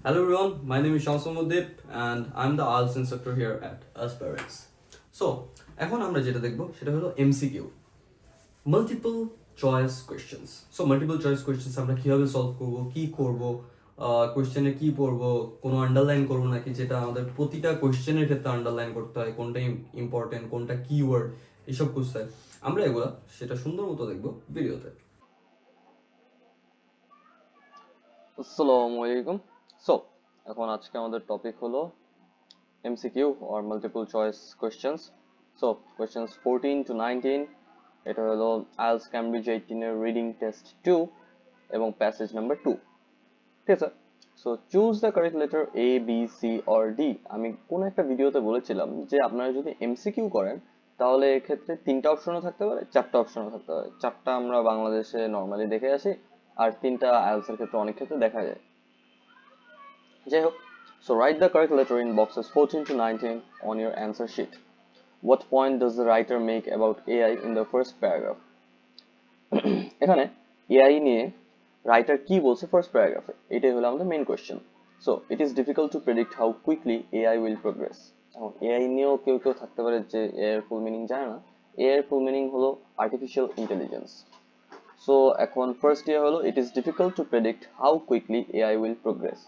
Hello everyone, my name is Shamsul Mudip and I'm the IELTS instructor here at Aspirants. So, এখন আমরা যেটা দেখব সেটা হলো MCQ, Multiple Choice Questions. So, Multiple Choice Questions আমরা কিভাবে সলভ করব, কি করব, কোয়েশ্চেনে কি পড়ব, কোনো আন্ডারলাইন করব নাকি, যেটা আমাদের প্রতিটা কোয়েশ্চেনের ক্ষেত্রে আন্ডারলাইন করতে হয়, কোনটা ইম্পর্টেন্ট, কোনটা কিওয়ার্ড, এসব বুঝতে হয়। আমরা এগুলা সেটা সুন্দর মতো দেখব ভিডিওতে। আসসালামু আলাইকুম। সো এখন আজকে আমাদের টপিক হলো MCQ or multiple choice questions. So questions 14 to 19, এটা হলো আইএলটিএস ক্যামব্রিজ 18 এর রিডিং টেস্ট 2 এবং প্যাসেজ নাম্বার 2। ঠিক আছে, so choose the correct letter A B C or D. আমি কোন একটা ভিডিওতে বলেছিলাম যে আপনারা যদি এমসিকিউ করেন তাহলে এক্ষেত্রে তিনটা অপশনও থাকতে পারে, চারটা অপশনও থাকতে পারে। চারটা আমরা বাংলাদেশে নর্মালি দেখে আসি, আর তিনটা আইএলটিএস এর ক্ষেত্রে অনেক ক্ষেত্রে দেখা যায়। যাই হোক, so write the correct letter in boxes 14 to 19 on your answer sheet. What point does the writer make about AI in the first paragraph? এখানে AI নিয়ে রাইটার কি বলছে ফার্স্ট প্যারাগ্রাফে, এটাই হলো আমাদের main question. So it is difficult to predict how quickly AI will progress. এখন AI নিয়েও কেউ কেউ থাকতে পারে যে এআই এর ফুল মিনিং জানে না। এআই এর ফুল মিনিং হলো আর্টিফিশিয়াল ইন্টেলিজেন্স। সো এখন ফার্স্ট ইয়ার হলো it is difficult to predict how quickly AI will progress.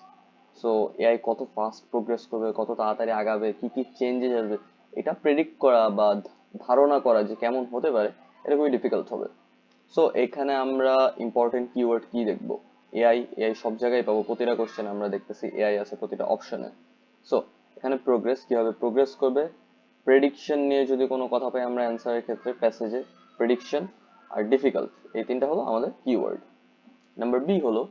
So AI কত ফাস্ট প্রোগ্রেস করবে, কত তাড়াতাড়ি আগাবে, কি কি চেঞ্জেস আসবে, এটা প্রেডিক্ট করা বা ধারণা করা যে কেমন হতে পারে, এটা খুবই ডিফিকাল্ট হবে। সো এখানে আমরা ইম্পর্টেন্ট কিওয়ার্ড কি দেখবো? এআই। এআই সব জায়গায় পাবো, প্রতিটা কোশ্চেন আমরা দেখতেছি এআই আছে প্রতিটা অপশনে। সো এখানে প্রোগ্রেস, কিভাবে প্রোগ্রেস করবে, প্রেডিকশন নিয়ে যদি কোনো কথা পাই আমরা অ্যান্সারের ক্ষেত্রে প্যাসেজে, প্রেডিকশন আর ডিফিকাল্ট, এই তিনটা হলো আমাদের কিওয়ার্ড। নাম্বার বি হলো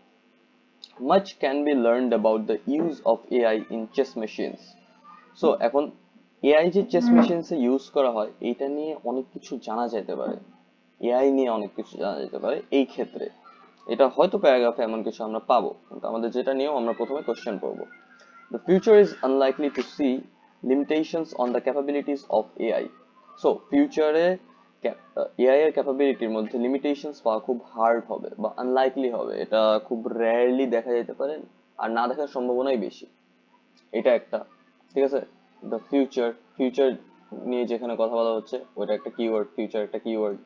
much can be learned about the use of AI in chess machines. So এখন এআই যে চেস মেশিনসে ইউজ করা হয় এইটা নিয়ে অনেক কিছু জানা যেতে পারে, এআই নিয়ে অনেক কিছু জানা যেতে পারে এই ক্ষেত্রে। এটা হয়তো প্যারাগ্রাফে এমন কিছু আমরা পাবো, কিন্তু আমাদের যেটা নিয়েও আমরা প্রথমে কোশ্চেন পড়বো। The future is unlikely to see limitations on the capabilities of AI. So ফিউচারে এআই এর ক্যাপাবিলিটির মধ্যে লিমিটেশনস পাওয়া খুব হার্ড হবে বা আনলাইকলি হবে, এটা খুব রেয়ারলি দেখা যেতে পারে, আর না দেখার সম্ভাবনাই বেশি। এটা একটা, ঠিক আছে। দ্য ফিউচার, ফিউচার নিয়ে যেখানে কথা বলা হচ্ছে ওটা একটা কিওয়ার্ড, ফিউচার একটা কিওয়ার্ড।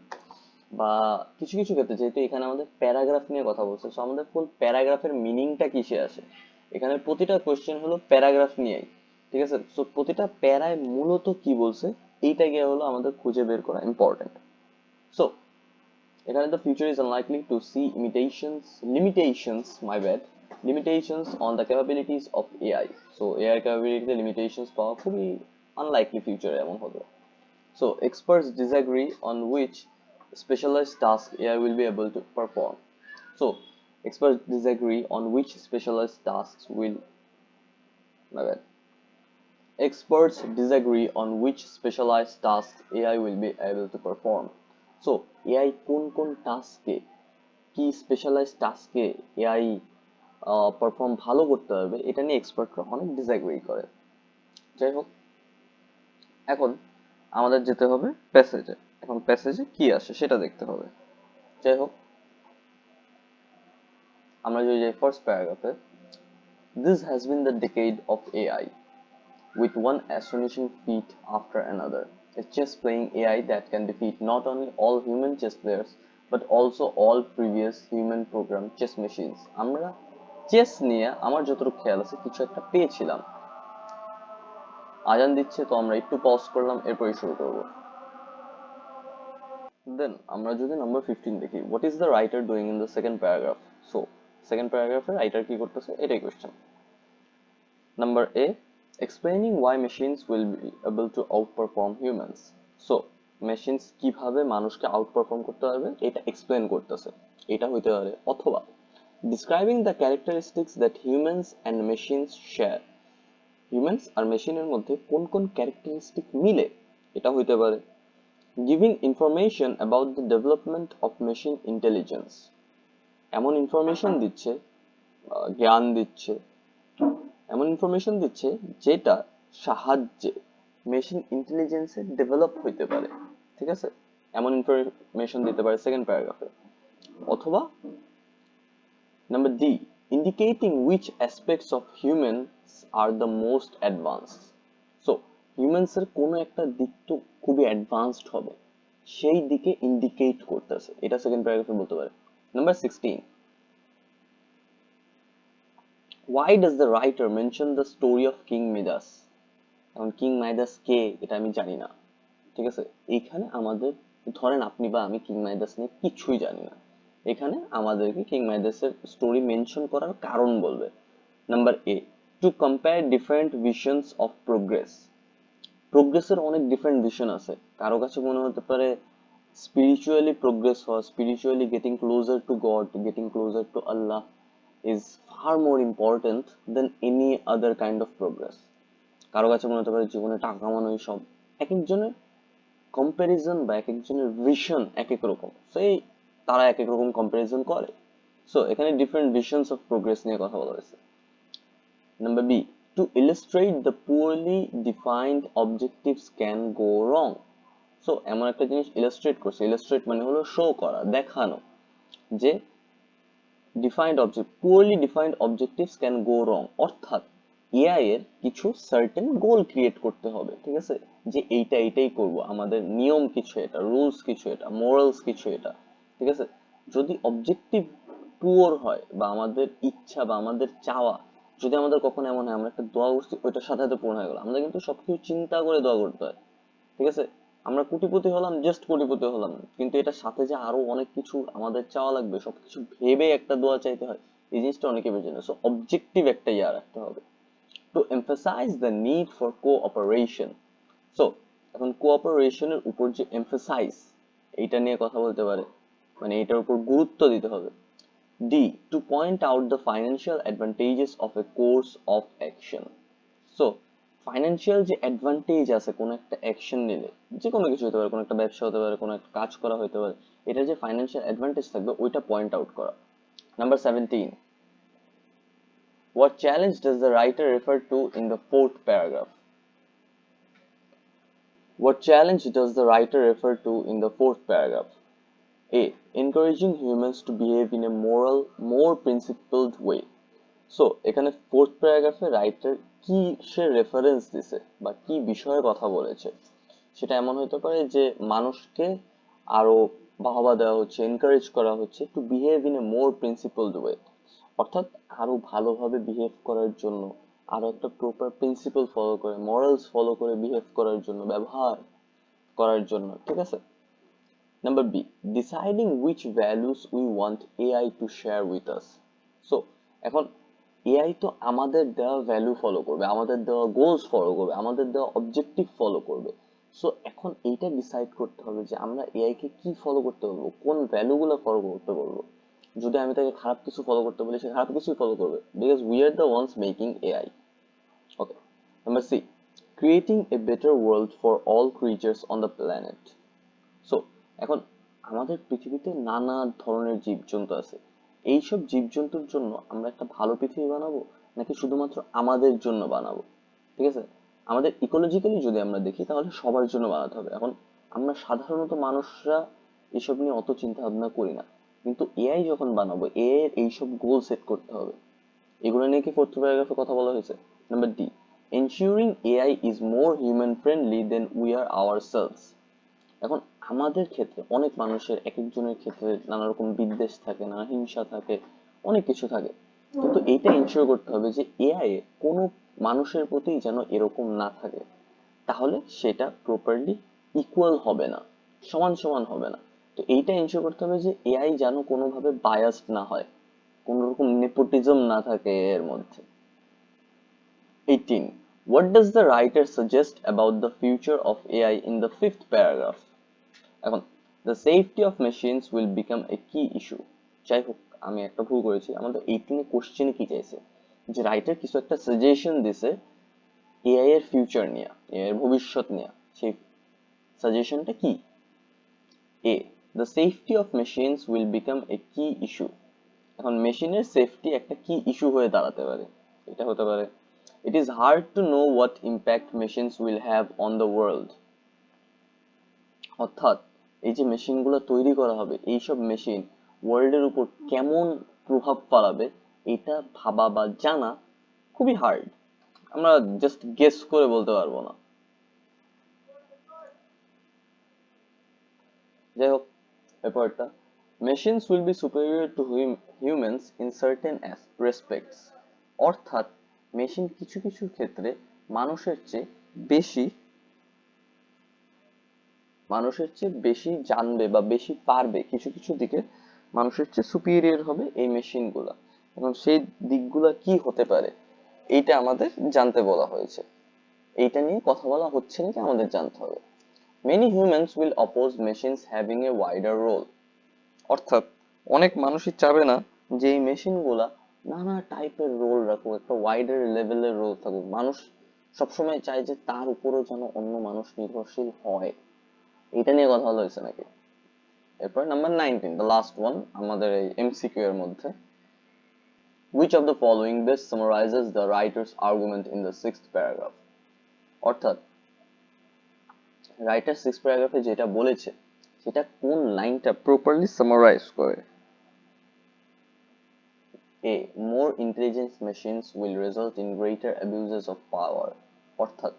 বা কিছু কিছু ক্ষেত্রে যেহেতু এখানে আমাদের প্যারাগ্রাফ নিয়ে কথা বলছে, সো আমাদের ফুল প্যারাগ্রাফের মিনিংটা কিসে আসে, এখানে প্রতিটা কোশ্চেন হলো প্যারাগ্রাফ নিয়েই। ঠিক আছে, সো প্রতিটা প্যারায় মূলত কি বলছে এইটা গিয়ে হলো আমাদের খুঁজে বের করা ইম্পর্টেন্ট। সো এখানে the future is unlikely to see limitations, my bad, limitations on the capabilities of AI. So AI capability limitations পাওয়া খুবই unlikely future এমন হবে। So experts disagree on which specialized task AI will be able to perform. So experts disagree on which specialized tasks will, my bad, experts disagree on which specialized tasks AI will be able to perform. So AI কোন কোন টাস্কে, কি specialise টাস্কে AI perform ভালো করতে পারবে, এটা নিয়ে এক্সপার্টরা অনেক disagree করে। যাই হোক, এখন আমাদের যেতে হবে প্যাসেজে। এখন প্যাসেজে কি আসে সেটা দেখতে হবে। যাই হোক, আমরা যদি যাই ফার্স্ট প্যারাগ্রাফে, this has been the decade of AI with one astonishing feat after another. A chess playing AI that can defeat not only all human chess players but also all previous human programmed chess machines. আমরা chess নিয়ে আমার যতটুকু খেয়াল আছে কিছু একটা পেয়েছিলাম। আজান দিচ্ছে, তো আমরা একটু পজ করলাম, এরপরই শুরু করব। দেন আমরা যদি নাম্বার 15 দেখি, what is the writer doing in the second paragraph. So second প্যারাগ্রাফে রাইটার কি করতেছে এটাই question. Number A, explaining why machines will be able to outperform humans. So machines কিভাবে মানুষকে আউটপারফর্ম করতে পারবে এটা এক্সপ্লেন করতেছে, এটা হইতে পারে। অথবা describing the characteristics that humans and machines share. Humans আর মেশিনের মধ্যে কোন কোন ক্যারেক্টারিস্টিক মিলে, এটা হইতে পারে। giving information about the development of machine intelligence. এমন ইনফরমেশন দিচ্ছে, জ্ঞান দিচ্ছে, এমন ইনফরমেশন দিচ্ছে যেটা সাহায্যে মেশিন ইন্টেলিজেন্সের ডেভেলপ হইতে পারে। ঠিক আছে, এমন ইনফরমেশন দিতে পারে সেকেন্ড প্যারাগ্রাফে। অথবা number D, indicating which aspects of humans are the most advanced. So humans এর কোনো একটা দিক তো খুবই অ্যাডভান্সড হবে, সেই দিকে ইন্ডিকেট করতেছে, এটা সেকেন্ড প্যারাগ্রাফে বলতে পারে। Number 16, why does the writer mention the story of King Midas? এখন কিং মাইদাস কে এটা আমি জানি না, ঠিক আছে। এইখানে আমাদের, ধরেন আপনি বা আমি কিং মাইদাস নিয়ে কিছুই জানি না, এখানে আমাদেরকে কিং মাইদাসের স্টোরি মেনশন করার কারণ বলবে। Number A, to compare different visions of progress. প্রোগ্রেসের অনেক ডিফারেন্ট ভিশন আছে, কারো কাছে মনে হতে পারে স্পিরিচুয়ালি প্রোগ্রেস হওয়া, spiritually getting closer to God, getting closer to Allah is far more important than any other kind of progress. কারো কাছে মনে হতে পারে জীবনে টাকা কামানোই সব। এক একজনের কম্পারিজন বা এক একজনের ভিশন এক এক রকম, সেই তারা এক এক রকম কম্পারিজন করে। সো এখানে ডিফারেন্ট ভিশনস অফ প্রোগ্রেস নিয়ে কথা বলা হয়েছে। Number B, to illustrate the poorly defined objectives can go wrong. So এমন একটা জিনিস ইলাস্ট্রেট করছে, ইলাস্ট্রেট মানে হলো শো করা, দেখানো, যে defined object, poorly defined objectives can go wrong, অর্থাৎ এআই এর কিছু সার্টেন গোল ক্রিয়েট করতে হবে, ঠিক আছে, যে এইটা এইটাই করব, আমাদের নিয়ম কিছু এটা, রুলস কিছু এটা, মোরালস কিছু এটা, ঠিক আছে। যদি অবজেক্টিভ পুয়ার হয় বা আমাদের ইচ্ছা বা আমাদের চাওয়া, যদি আমাদের কখনো এমন হয় আমরা একটা দোয়া করছি ওইটার সাথে সাথে পূর্ণ হয়ে গেল, আমাদের কিন্তু সবকিছু চিন্তা করে দোয়া করতে হয়, ঠিক আছে। আমরা কোটিপতি হলাম, জাস্ট কোটিপতি হলাম, কিন্তু এটার সাথে যে আরো অনেক কিছু আমাদের চাওয়া লাগবে, সবকিছু ভেবে একটা দোয়া চাইতে হয়, এই জিনিসটা অনেকে বোঝে না। সো অবজেক্টিভ একটা ইয়া রাখতে হবে। To emphasise the need for cooperation. So এখন কোঅপারেশনের উপর যে এমফাসাইজ, এইটা নিয়ে কথা বলতে পারে, মানে এটার উপর গুরুত্ব দিতে হবে। D, to point out the financial advantages of a course of action. So financial যে অ্যাডভান্টেজ আছে কোনো একটা অ্যাকশন নিলে, যে কোনো কিছু হতে পারে, কোনো একটা ব্যবসা হতে পারে, কোনো একটা কাজ করা হতে পারে, এটা যে ফাইন্যান্সিয়াল অ্যাডভান্টেজ থাকবে ওইটা পয়েন্ট আউট করা। Number 17, what challenge does the writer refer to in the fourth paragraph? What challenge does the writer refer to in the fourth paragraph? A, encouraging humans to behave in a moral, more principled way. So এখানে fourth প্যারাগ্রাফে writer কি সে reference দিছে বা কি বিষয়ে কথা বলেছে, সেটা এমন হতে পারে যে মানুষকে আরো বাহবা দেওয়া হচ্ছে, এনকারেজ করা হচ্ছে to behave in a more principled way, অর্থাৎ আরো ভালোভাবে বিহেভ করার জন্য, আরো একটা প্রপার প্রিন্সিপল ফলো করে, মরালস ফলো করে বিহেভ করার জন্য, ব্যবহার করার জন্য, ঠিক আছে। Number B, deciding which values we want AI to share with us. So এখন এআই তো আমাদের দেওয়া ভ্যালু ফলো করবে, আমাদের দেওয়া গোলস ফলো করবে, আমাদের দেওয়া অবজেক্টিভ ফলো করবে। সো এখন এইটা ডিসাইড করতে হবে যে আমরা এআই কে কি ফলো করতে বলবো, কোন ভ্যালু গুলো ফলো করতে বলবো। যদি আমি তাকে খারাপ কিছু ফলো করতে বলি, সে খারাপ কিছুই ফলো করবে, because we are the ones making AI. Okay. Number C, creating a better world for all creatures on the planet. So এখন আমাদের পৃথিবীতে নানা ধরনের জীবজন্তু আছে, এইসব জীবজন্তুর জন্য আমরা একটা ভালো পৃথিবী বানাবো নাকি শুধুমাত্র আমাদের জন্য বানাবো, ঠিক আছে। আমাদের ইকোলজিক্যালি যদি আমরা দেখি তাহলে সবার জন্য বানাতে হবে। এখন আমরা সাধারণত মানুষরা এসব নিয়ে অত চিন্তা ভাবনা করি না, কিন্তু এআই যখন বানাবো এআই এর এইসব গোল সেট করতে হবে। এগুলো নিয়ে কি ফোর্থ প্যারাগ্রাফে কথা বলা হয়েছে। Number D, ensuring AI is more human friendly than we are ourselves. এখন আমাদের ক্ষেত্রে অনেক মানুষের এক একজনের ক্ষেত্রে নানা রকম বিদ্বেষ থাকে, নানা হিংসা থাকে, অনেক কিছু থাকে, কিন্তু এইটা ইনশিওর করতে হবে যে এআই এ কোনো মানুষের প্রতি যেন এরকম না থাকে, তাহলে সেটা প্রপারলি ইকুয়াল হবে না, সমান সমান হবে না। তো এইটা ইনশিওর করতে হবে যে এআই যেন কোনোভাবে বায়াসড না হয়, কোন রকম নেপোটিজম না থাকে এর মধ্যে। 18, what does the writer suggest about the future of AI in the fifth paragraph? এখন the safety of machines will become a key issue. যাই হোক, আমি একটা ভুল করেছি, আমাদের 18 কোশ্চেনে কি চাইছে, যে রাইটার কিছু একটা সাজেশন দিছে এআই এর ফিউচার নিয়ে, এআই এর ভবিষ্যৎ নিয়ে, সেই সাজেশনটা কি। A, the safety of machines will become a key issue. এখন মেশিনের সেফটি একটা কি ইস্যু হয়ে দাঁড়াতে পারে, এটা হতে পারে it is hard to know what impact machines will have on the world. অর্থাৎ এই যে মেশিন গুলো তৈরি করা হবে, এইসব মেশিন ওয়ার্ল্ডের উপর কেমন প্রভাব ফেলাবে এটা ভাবা বা জানা খুবই হার্ড, আমরা জাস্ট গেস করে বলতে পারবো না। যাই হোক, এরপরটা, machines will be superior to humans in certain respects. অর্থাৎ মেশিন কিছু কিছু ক্ষেত্রে মানুষের চেয়ে বেশি মানুষের চেয়ে বেশি জানবে বা বেশি পারবে, কিছু কিছু দিকে মানুষের চেয়ে সুপিরিয়র হবে এই মেশিনগুলা। এখন সেই দিকগুলা কি হতে পারে, এইটা আমাদের জানতে বলা হয়েছে, এইটা নিয়ে কথা বলা হচ্ছে নাকি আমাদের জানতে হবে। Many humans will oppose machines having a wider role. অর্থাৎ অনেক মানুষই চাবে না যে এই মেশিনগুলা নানা টাইপের রোল রাখুক, একটা ওয়াইডার লেভেলের রোল থাকুক। মানুষ সবসময় চায় যে তার উপরও যেন অন্য মানুষ নির্ভরশীল হয়। এটা নিয়ে কথা বলা হয়েছে নাকি? এরপর নাম্বার 19, দ্য লাস্ট ওয়ান আমাদের এই এমসিকিউ এর মধ্যে, which of the following best summarizes the writer's argument in the sixth paragraph? অর্থাৎ রাইটার সিক্স প্যারাগ্রাফে যেটা বলেছে সেটা কোন লাইনটা প্রপারলি সামারাইজ করে? A, more intelligence machines will result in greater abuses of power. অর্থাৎ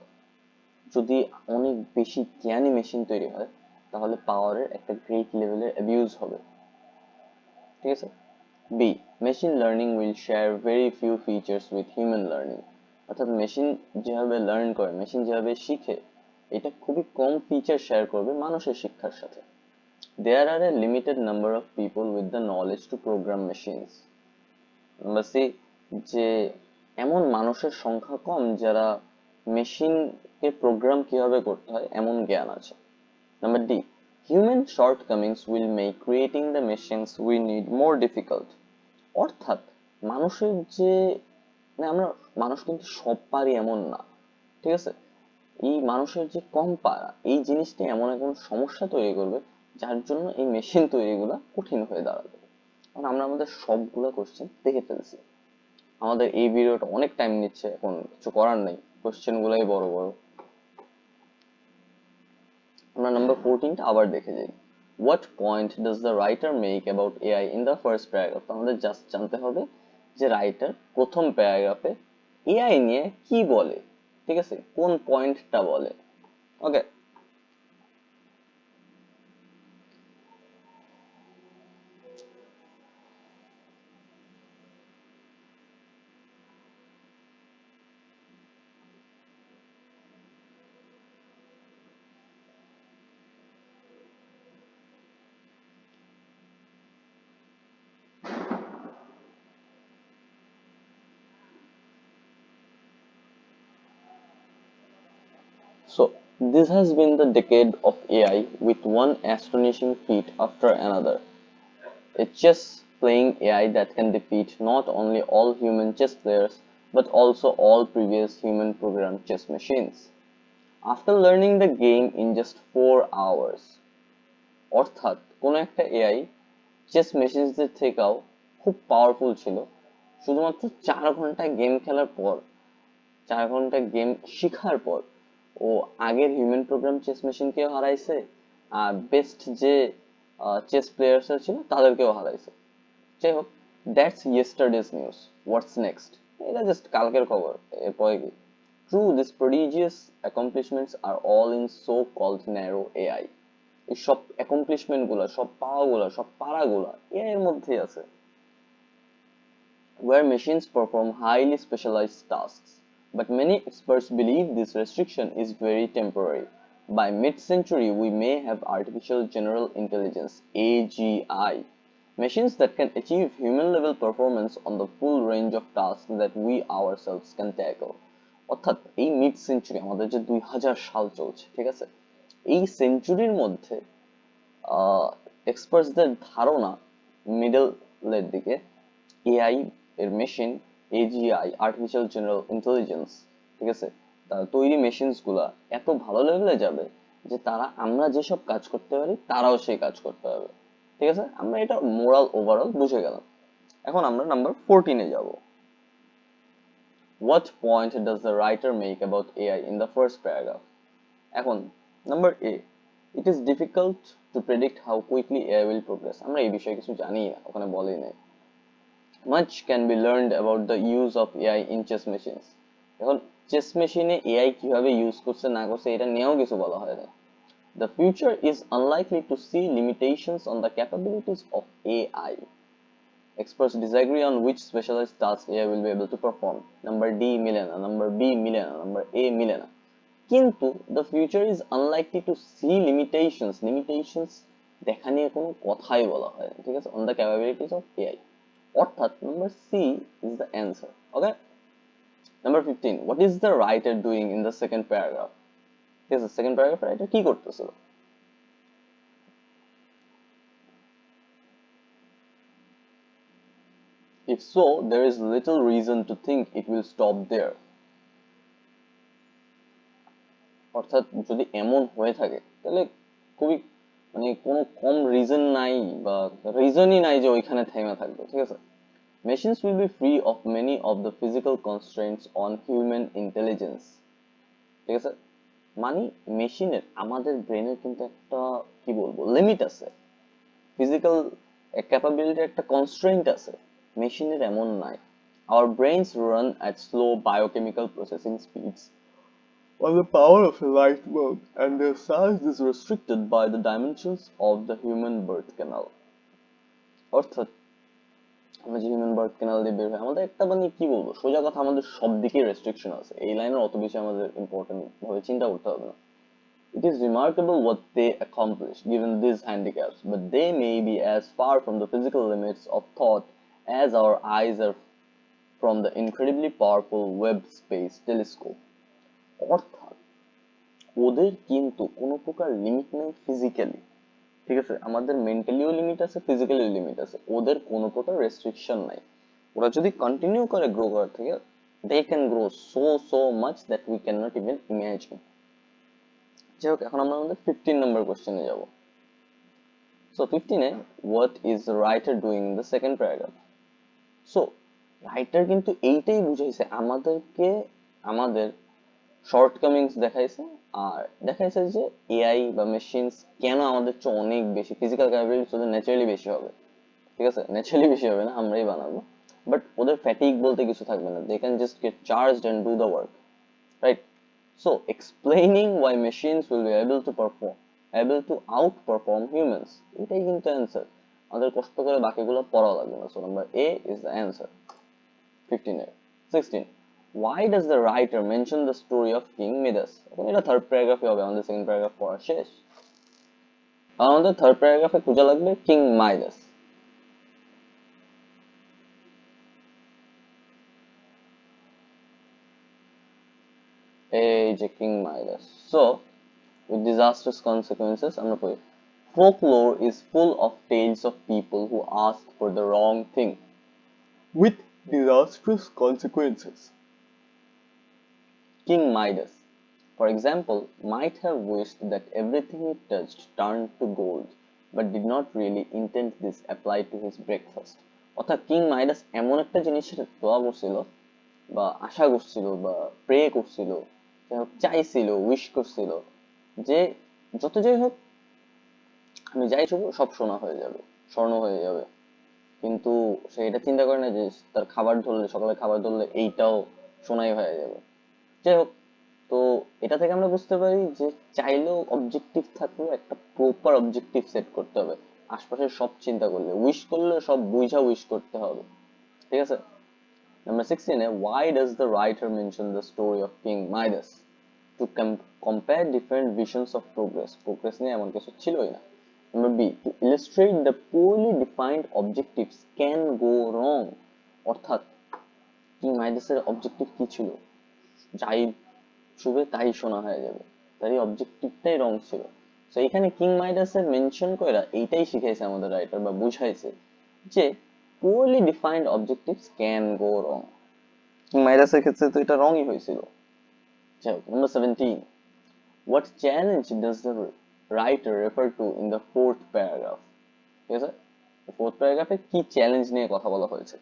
যদি অনেক বেশি জ্ঞানী মেশিন তৈরি হয় তাহলে পাওয়ারের একটা গ্রেট লেভেলের অ্যাবিউজ হবে। ঠিক আছে। B, machine learning will share very few features with human learning. অর্থাৎ মেশিন যেভাবে লার্ন করে, মেশিন যেভাবে শিখে, এটা খুবই কম ফিচার শেয়ার করবে মানুষের শিক্ষার সাথে। There are a limited number of people with the knowledge to program machines. Number C, যে এমন মানুষের সংখ্যা কম যারা মেশিনকে প্রোগ্রাম কিভাবে করতে হয় এমন জ্ঞান আছে। Number D, human shortcomings will make creating the machines we need more difficult. অর্থাৎ মানুষের যে, মানে আমরা মানুষ কিন্তু সব পারি এমন না, ঠিক আছে। এই মানুষের যে কম পারা, এই জিনিসটা এমন এমন সমস্যা তৈরি করবে যার জন্য এই মেশিন তৈরিগুলা কঠিন হয়ে দাঁড়াবে। কারণ আমরা আমাদের সবগুলা কোশ্চেন দেখে ফেলছি, আমাদের এই ভিডিওটা অনেক টাইম নিচ্ছে, এখন কিছু করার নেই, কোশ্চেন গুলাই বড় বড়। আমরা নাম্বার 14টা আবার দেখে যাই। What point does the writer make about AI in the first paragraph? আমাদের জাস্ট জানতে হবে যে রাইটার প্রথম প্যারাগ্রাফে এআই নিয়ে কি বলে, ঠিক আছে, কোন পয়েন্টটা বলে। ওকে, so this has been the decade of AI with one astonishing feat after another. A chess playing AI that can defeat not only all human chess players but also all previous human programmed chess machines. After learning the game in just 4 hours. অর্থাৎ কোনো একটা AI chess মেশিনসদের থেকেও খুব powerful ছিল, শুধুমাত্র 4 ঘন্টা game খেলার পর, 4 ঘন্টা গেম শিখার পর ও আগের হিউম্যান প্রোগ্রাম চেস মেশিনকেও হারাইছে, আর বেস্ট যে চেস প্লেয়ার্স ছিল তাদেরকেও হারাইছে। যাই হোক, that's yesterday's news, what's next? এটা জাস্ট কালকের খবর, এরপরে কি? True, this prodigious accomplishments are all in so called narrow AI. এই সব অ্যাকমপ্লিশমেন্ট গুলা, সব পাওয়া গুলা, সব পারা গুলা এআই এর মধ্যেই আছে। Where machines perform highly specialized tasks. But many experts believe this restriction is very temporary. By mid-century, we may have artificial general intelligence (AGI) machines that can achieve human-level performance on the full range of tasks that we ourselves can tackle. অর্থাৎ এই mid century, আমাদের যে 2000 সাল চলছে, ঠিক আছে, এই সেঞ্চুরির মধ্যে এক্সপার্টসদের ধারণা মিডলের দিকে এআই এর machine, AGI, artificial general intelligence, ঠিক আছে, তার তৈরি মেশিনস গুলা এত ভালো লেভেলে যাবে যে তারা আমরা যেসব কাজ করতে পারি তারাও সেই কাজ করতে পারবে। ঠিক আছে, আমরা এটা মোরাল ওভারঅল বুঝে গেলাম। এখন আমরা নাম্বার 14-এ যাব। What point does the writer make about AI in the first paragraph? এখন number A, it is difficult to predict how quickly AI will progress. আমরা এই বিষয়ে কিছু জানি না, ওখানে বলেই নাই। much can be learned about the use of AI in chess machines. এখন চেস মেশিনে এআই কিভাবে ইউজ করছে না করছে এটা নিয়েও কিছু বলা হয় না. The future is unlikely to see limitations on the capabilities of AI. Experts disagree on which specialized tasks AI will be able to perform. Number D মিলে না, number B মিলে না, number A মিলে না. কিন্তু the future is unlikely to see limitations দেখা নিয়ে কোনো কথাই বলা হয় না, ঠিক আছে, on the capabilities of AI. অর্থাৎ number C is the answer. Okay. Number 15, what is the writer doing in the second paragraph? Yes, the second paragraph writer কি করতেছিল? If so, there is little reason to think it will stop there. অর্থাৎ যদি এমন হয়ে থাকে তাহলে খুবই মানে কোনো কম রিজন নাই বা রিজনই নাই যে ওইখানে থেমে থাকবে, ঠিক আছে. Machines will be free of many of the physical constraints on human intelligence. ঠিক আছে, মানে মেশিনের আমাদের ব্রেনের কিন্তু একটা কি বলবো লিমিট আছে, ফিজিক্যাল ক্যাপাবিলিটির একটা কনস্ট্রেন্ট আছে, মেশিনের এমন নাই. Our brains run at slow biochemical processing speeds on the power of a light bulb, and their size is restricted by the dimensions of the human birth canal. অর্থাৎ আমরা যে human birth canal দিয়ে বের হয় আমাদের একটা মানে কি বলবো সোজা কথা আমাদের সব দিকে রেস্ট্রিকশন আছে, এই লাইনের অত বেশি আমাদের ইম্পর্টেন্ট ভাবে চিন্তা করতে হবে না. It is remarkable what they accomplish given these handicaps, but they may be as far from the physical limits of thought as our eyes are from the incredibly powerful Webb Space Telescope. অর্থাৎ ওদের কিন্তু কোনো প্রকার limit নেই physically, ঠিক আছে, আমাদের মেন্টালিও limit আছে, ফিজিক্যালিও লিমিট আছে, ওদের কোনো প্রকার রেস্ট্রিকশন নাই. ওরা যদি কন্টিনিউ করে গ্রো করার থেকে they can grow so much that we cannot even imagine. যাই হোক, এখন আমরা আমাদের 15 নম্বর কোশ্চেনে যাব. So 15 A what is the writer doing in the second paragraph? So writer কিন্তু এইটাই বুঝাইছে আমাদেরকে, আমাদের শর্টকামিংস দেখাইছে, আর দেখাইছে যে এআই বা মেশিনস কেন আমাদের চেয়ে অনেক বেশি ফিজিক্যাল ক্যাপাবিলিটি ওদের ন্যাচারালি বেশি হবে, ঠিক আছে, ন্যাচারালি বেশি হবে না, আমরাই বানাবো, বাট ওদের ফ্যাটিক বলতে কিছু থাকবে না, they can just get charged and do the work, right. So explaining why machines will be able to outperform humans, এটাই কিন্তু অ্যান্সার, আমাদের কষ্ট করে বাকিগুলো পড়া লাগবে না. So number A is the answer 15 এর. 16, why does the writer mention the story of King Midas? এখন এটা থার্ড প্যারাগ্রাফে হবে, আমাদের সেকেন্ড প্যারাগ্রাফ পড়া শেষ, আমাদের থার্ড প্যারাগ্রাফে খোঁজা লাগবে কিং মাইদাস. এই যে king মাইদাস. So with disastrous consequences, আমরা পড়ি, folklore is full of tales of people who asked for the wrong thing with disastrous consequences. King Midas, for example, might have wished that everything he touched turned to gold, but did not really intend this applied to his breakfast. অর্থাৎ king Midas এমন একটা জিনিসের দোয়া করছিল বা আশা করছিল বা pray করছিল, চাইছিল, উইশ করছিল যে যত যাই হোক আমি যাই শুভ সব সোনা হয়ে যাবে, স্বর্ণ হয়ে যাবে, কিন্তু সে এটা চিন্তা করে না যে তার খাবার ধরলে, সকালে খাবার ধরলে এইটাও সোনাই হয়ে যাবে. যাই হোক, তো এটা থেকে আমরা বুঝতে পারি যে চাইলেও অবজেক্টিভ থাকলেও একটা প্রপার অবজেক্টিভ সেট করতে হবে, আশপাশের সব চিন্তা করলে, উইশ করলে সব বুঝা উইশ করতে হবে, ঠিক আছে. Number 16 A why does the writer mention the story of King Midas? To compare different visions of progress নিয়ে এমন কিছু ছিলই না. Number B, to illustrate the poorly defined objectives can go wrong. অর্থাৎ কিং মাইদাসের অবজেক্টিভ কি ছিল, যাই শুবে তাই শোনা হয়ে যাবে, তার এই অবজেক্টিভটাই রং ছিল. তো এখানে কিং মাইডাসের মেনশন কইরা এইটাই শিখাইছে আমাদের রাইটার বা বুঝাইছে যে poorly defined objectives can go wrong. King মাইডাসের ক্ষেত্রে তো এটা রংই হয়েছিল. Number 17, what challenge does the writer refer to in the fourth paragraph? ঠিক আছে, ফোর্থ প্যারাগ্রাফে কি চ্যালেঞ্জ নিয়ে কথা বলা হয়েছে?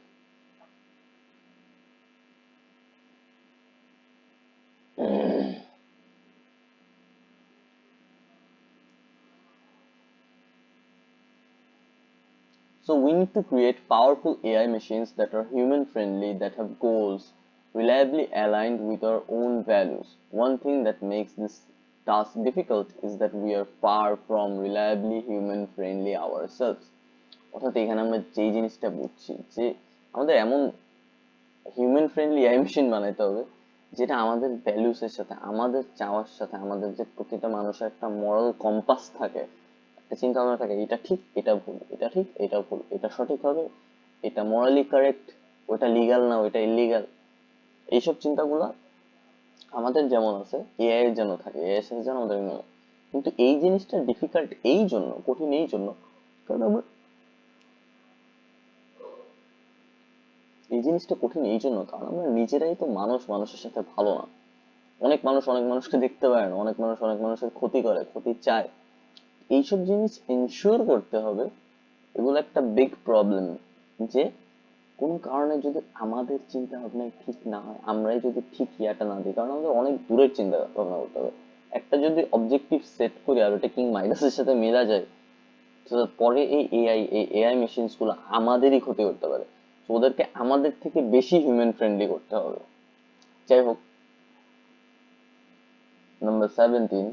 So we need to create powerful AI machines that are human friendly, that have goals reliably aligned with our own values. One thing that makes this task difficult is that we are far from reliably human friendly ourselves. অর্থাৎ এখানে আমরা যে জিনিসটা বুঝছি যে আমাদের এমন human friendly AI machine বানাইতে হবে যেটা আমাদের ভ্যালুস এর সাথে, আমাদের চাওয়ার সাথে, আমাদের যে প্রতিটা মানুষের একটা মরাল কম্পাস থাকে, একটা চিন্তা ভাবনা থাকে, এটা ঠিক এটা ভুল, এটা ঠিক এটা ভুল, এটা সঠিক হবে, এটা মরালি কারেক্ট, ওটা লিগাল না ওটা ইলিগাল, এইসব চিন্তাগুলো আমাদের যেমন আছে এআই এর যেন থাকে, এআই এর সাথে যেন আমাদের মিলে। কিন্তু এই জিনিসটা ডিফিকাল্ট এই জন্য, কঠিন এই জন্য, কারণ আমরা এই জিনিসটা কঠিন এই জন্য কারণ আমরা নিজেরাই তো মানুষ, মানুষের সাথে ভালো না। অনেক মানুষ অনেক মানুষকে দেখতে পারে না, অনেক মানুষ অনেক মানুষের ক্ষতি করে, ক্ষতি চায়। এইসব জিনিস এনশিওর করতে হবে, এগুলো একটা বিগ প্রবলেম, যে কোনো কারণে যদি আমাদের চিন্তা ভাবনায় ঠিক না হয়, আমরাই যদি ঠিক ইয়াটা না দিই, কারণ আমাদের অনেক দূরের চিন্তা ভাবনা করতে হবে। একটা যদি অবজেক্টিভ সেট করি আর ওটা কিং মাইনাসের সাথে মেলা যায়, তো পরে এই এআই মেশিনস গুলো আমাদেরই ক্ষতি করতে পারে। তো ওদেরকে আমাদের থেকে বেশি হিউম্যান ফ্রেন্ডলি করতে হবে। যাই হোক, number 17,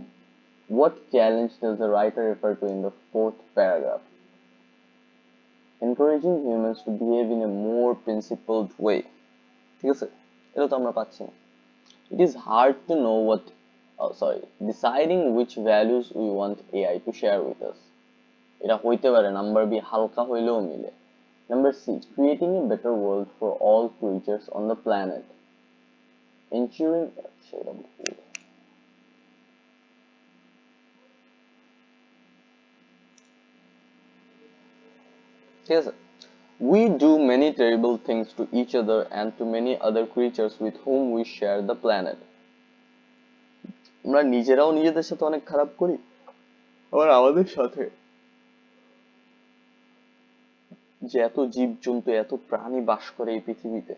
what challenge does the writer refer to in the fourth paragraph? Encouraging humans to behave in a more principled way. ঠিক আছে, এটা তো আমরা পাচ্ছি না। It is hard to know deciding which values we want AI to share with us. এটা হইতে পারে নাম্বার বি হালকা হইলেও মিলে। Number C, creating a better world for all creatures on the planet. Ensuring সেটা ভুল। ঠিক আছে, we do many terrible things to each other and to many other creatures with whom we share the planet. আমরা নিজেরাও নিজেদের সাথে অনেক খারাপ করি, আবার আমাদের সাথে যে এত জীবজন্তু এত প্রাণী বাস করে এই পৃথিবীতে,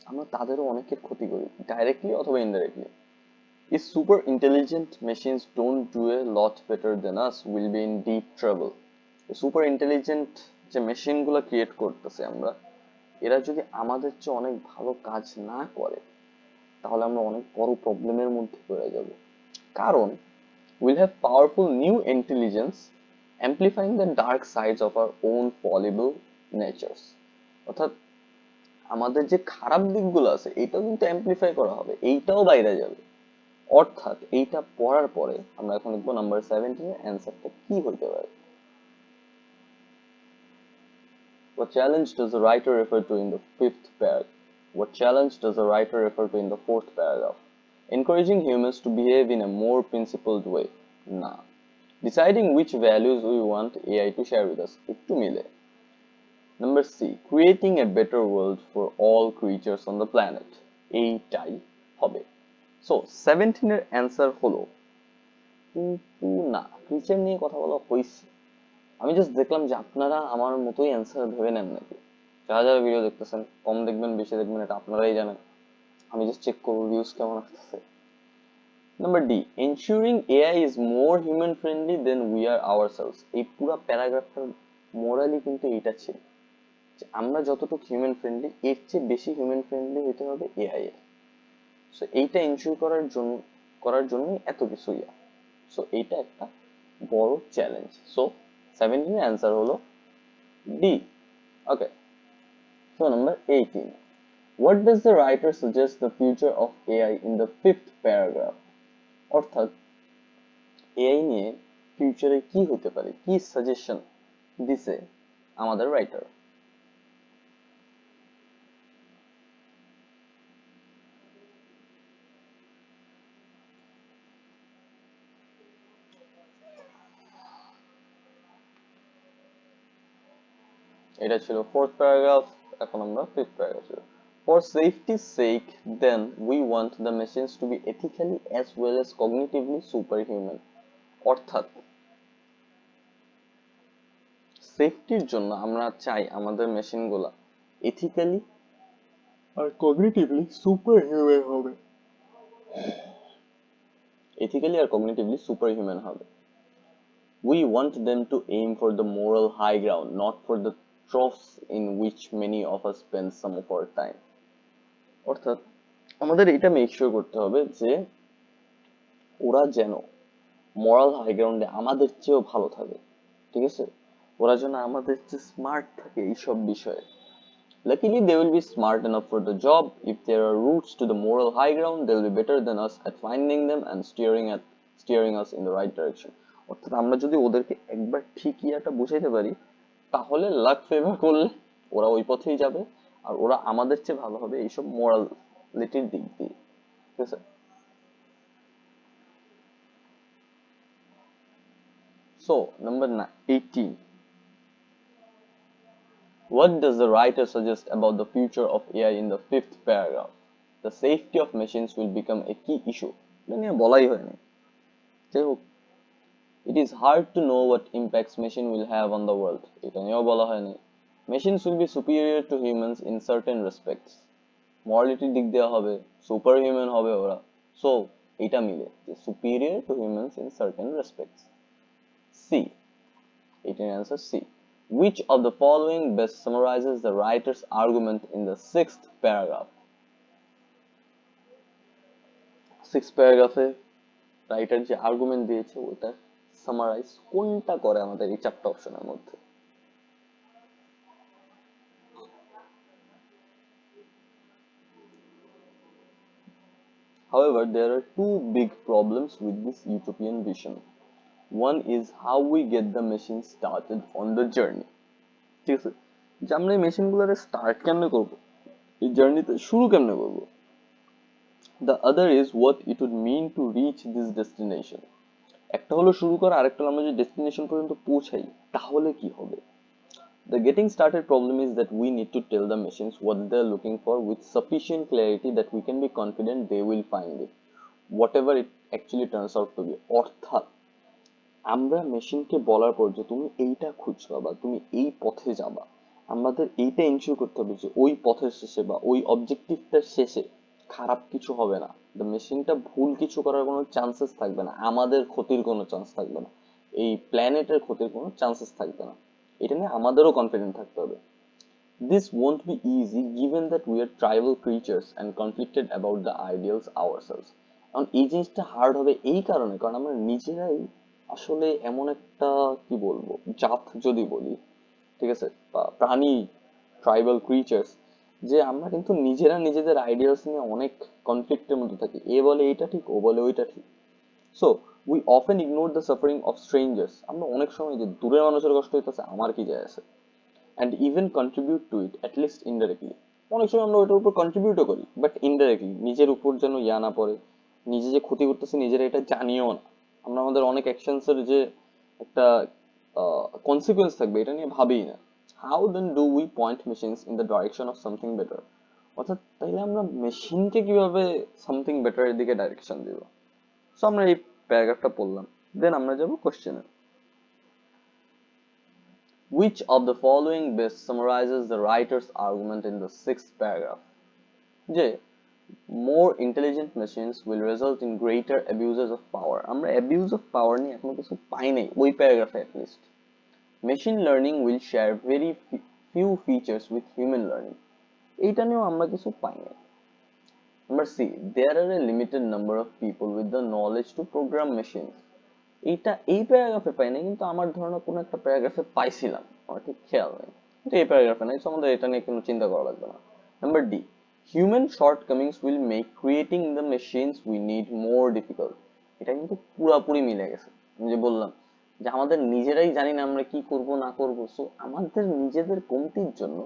আমরা তাদেরও অনেকের ক্ষতি করি, ডাইরেক্টলি অথবা indirectly. If super intelligent machines don't do a lot better than us, we'll be in deep trouble. Super intelligent যে মেশিন গুলো ক্রিয়েট করতেছে আমরা, এরা যদি আমাদের চেয়ে অনেক ভালো কাজ না করে, তাহলে আমরা অনেক বড় প্রবলেমের মধ্যে পড়ে যাব। কারণ we'll have powerful new intelligence amplifying the dark sides of our own fallible natures. অর্থাৎ আমাদের যে খারাপ দিকগুলো আছে এটাও কিন্তু অ্যাম্পলিফাই করা হবে, এইটাও বাইরে যাবে। অর্থাৎ এইটা পড়ার পরে আমরা এখন লিখবো নাম্বার 17 এর অ্যান্সারটা কি হইতে পারে। What challenge does the writer refer to in the fifth paragraph? What challenge does the writer refer to in the fourth paragraph? Encouraging humans to behave in a more principled way. না। Deciding which values we want AI to share with us. একটু মিলে। Number C, creating a better world for all creatures on the planet. এইটাই হবে। So 17 এর answer হলো, কিন্তু না, creature নিয়ে কথা বলা হয়েছে। আমি জাস্ট দেখলাম যে আপনারা আমার মতোই অ্যান্সার ভেবে নেন নাকি। যারা যারা ভিডিও দেখতেছেন, কম দেখবেন বেশি দেখবেন এটা আপনারাই জানেন, আমি জাস্ট চেক করবো ভিউজ কেমন আসতেছে। Number D, ensuring AI is more human friendly than we are ourselves. এই পুরো প্যারাগ্রাফটার মোরালি কিন্তু এইটা ছিল যে আমরা যতটুকু হিউম্যান ফ্রেন্ডলি এর চেয়ে বেশি হিউম্যান ফ্রেন্ডলি হতে হবে এআই এর। সো এইটা এনশিওর করার জন্যই এত কিছু ইয়া। সো এইটা একটা বড় চ্যালেঞ্জ। সো 17 এর অ্যান্সার হলো D. Okay, so number 18. What does the writer suggest the future of AI in the fifth paragraph? অর্থাৎ এআই নিয়ে ফিউচারে কি হতে পারে, কি সাজেশন দিছে আমাদের রাইটার। এটা ছিল ফোর্থ প্যারাগ্রাফ, এখন আমরা ফিফথ প্যারাগ্রাফ ছিল। For safety's sake, then we want the machines to be ethically as well as cognitively superhuman. অর্থাৎ সেফটির জন্য আমরা চাই আমাদের মেশিনগুলা এথিক্যালি আর কগনিটিভলি সুপার হিউম্যান হবে, এথিক্যালি আর কগনিটিভলি সুপার হিউম্যান হবে। We want them to aim for the moral high ground, not for the troughs in which many of us spend some of our time. অর্থাৎ আমাদের এটা মেক শিওর করতে হবে যে ওরা যেন মরাল হাই গ্রাউন্ডে আমাদের চেয়েও ভালো থাকে, ঠিক আছে? ওরা যেন আমাদের চেয়ে স্মার্ট থাকে এইসব বিষয়ে। Luckily, they will be smart enough for the job. If there are routes to the moral high ground, they'll be better than us at finding them and steering us in the right direction. অর্থাৎ আমরা যদি ওদেরকে একবার ঠিকই একটা বুঝাইতে পারি, তাহলে লাক ফেভার করলে ওরা ওই পথেই যাবে, আর ওরা আমাদের চেয়ে ভালো হবে এইসব মোরালিটির দিক দিয়ে, ঠিক আছে? So, number 18. What does the writer suggest about the future of AI in the 5th paragraph? The safety of machines will become a key issue. এটা নিয়ে বলাই হয়নি। যাই হোক, it is hard to know what impacts machine will have on the world. এটা নিয়েও বলা হয়নি। Machines will be superior to humans in certain respects. Morality দিক দেওয়া হবে, superhuman হবে ওরা। So, এটা মিলে যে superior to humans in certain respects. C. 18 answer C. Which of the following best summarizes the writer's argument in the 6th paragraph? 6th paragraph a writer যে argument দিয়েছে ওটা সামারাইজ কোনটা করে আমাদের এই চারটা অপশনের মধ্যে? However, there are two big problems with this utopian vision. One is how we get the machine started on the journey. ঠিক আছে, যে আমরা এই মেশিনগুলোরে স্টার্ট কেমনে করব, এই জার্নিতে শুরু কেমনে করব? The other is what it would mean to reach this destination. একটা হলো শুরু করা, আরেকটা হলো আমরা যদি ডেস্টিনেশন পর্যন্ত পৌঁছাই তাহলে কি হবে? The getting started problem is that we need to tell the machines what they're looking for with sufficient clarity that we can be confident they will find it, whatever it actually turns out to be. অর্থাৎ আমরা মেশিনকে বলার পর যে তুমি এইটা খুঁজবা বা তুমি এই পথে যাবা, আমাদের এইটা এনশিওর করতে হবে যে ওই পথের শেষে বা ওই অবজেক্টিভটার শেষে খারাপ কিছু হবে না, দ্য মেশিনটা ভুল কিছু করার কোনো চান্সেস থাকবে না, আমাদের ক্ষতির কোনো চান্স থাকবে না, এই প্ল্যানেটের ক্ষতির কোনো চান্সেস থাকবে না। এটা নিয়ে আমাদেরও কনফিডেন্ট থাকতে হবে। This won't be easy given that we are tribal creatures and conflicted about the ideals ourselves. এখন এই জিনিসটা হার্ড হবে এই কারণে, কারণ আমরা নিজেরাই আসলে এমন একটা কি বলবো জাত যদি বলি, ঠিক আছে, বা প্রাণী, ট্রাইবাল ক্রিচার্স, যে আমরা কিন্তু নিজেরা নিজেদের আইডিয়ালস নিয়ে অনেক কনফ্লিক্টের মধ্যে থাকি। এ বলে এইটা ঠিক, ও বলে ওইটা ঠিক। So we often ignore the suffering of strangers. আমরা অনেক সময় যে দূরের মানুষের কষ্ট হইতেছে আমার কি যায় আছে, and even contribute to it at least indirectly. অনেক সময় আমরা ওইটার উপর কন্ট্রিবিউটও করি বাট ইনডাইরেক্টলি, নিজের উপর যেন ইয়া না পড়ে, নিজে যে ক্ষতি করতেছি নিজেরা এটা জানিও না, আমরা আমাদের অনেক অ্যাকশনসের যে একটা কনসিকুয়েন্স থাকবে এটা নিয়ে ভাবিই না। How then do we point machines in the direction of something better? অর্থাৎ তাইলে আমরা মেশিনকে কিভাবে সামথিং বেটারের দিকে ডাইরেকশন দিব? সো আমরা এই প্যারাগ্রাফটা পড়লাম, দেন আমরা যাবো কোশ্চেনে। Which of the following best summarizes the writer's argument in the 6th paragraph? যে more intelligent machines will result in greater abuses of power. আমরা abuse of power নিয়ে এখনো কিছু পাই নাই ওই প্যারাগ্রাফে at least. Machine learning will share very few features with human learning. এইটা নিয়েও আমরা কিছু পাই নাই। Number C, there are a limited number of people with the knowledge to program machines. এইটা এই প্যারাগ্রাফে পাই না, কিন্তু আমার ধারণা কোনো একটা প্যারাগ্রাফে পাইছিলাম, আমার ঠিক খেয়াল নেই, কিন্তু এই প্যারাগ্রাফে নাই, সো আমাদের এটা নিয়ে কোনো চিন্তা করা লাগবে না। Number D, human shortcomings will make creating the machines we need more difficult. এটা কিন্তু পুরাপুরি মিলে গেছে। আমি যে বললাম যে আমাদের নিজেরাই জানি না আমরা কি করব না করব, সো আমাদের নিজেদের কমতির জন্য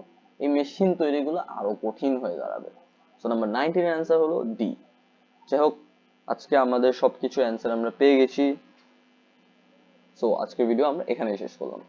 এই মেশিন তৈরিগুলো আরো কঠিন হয়ে দাঁড়াবে। সো নাম্বার 19 এর অ্যান্সার হলো ডি। যাই হোক, আজকে আমাদের সবকিছু অ্যান্সার আমরা পেয়ে গেছি। সো আজকের ভিডিও আমরা এখানেই শেষ করলাম।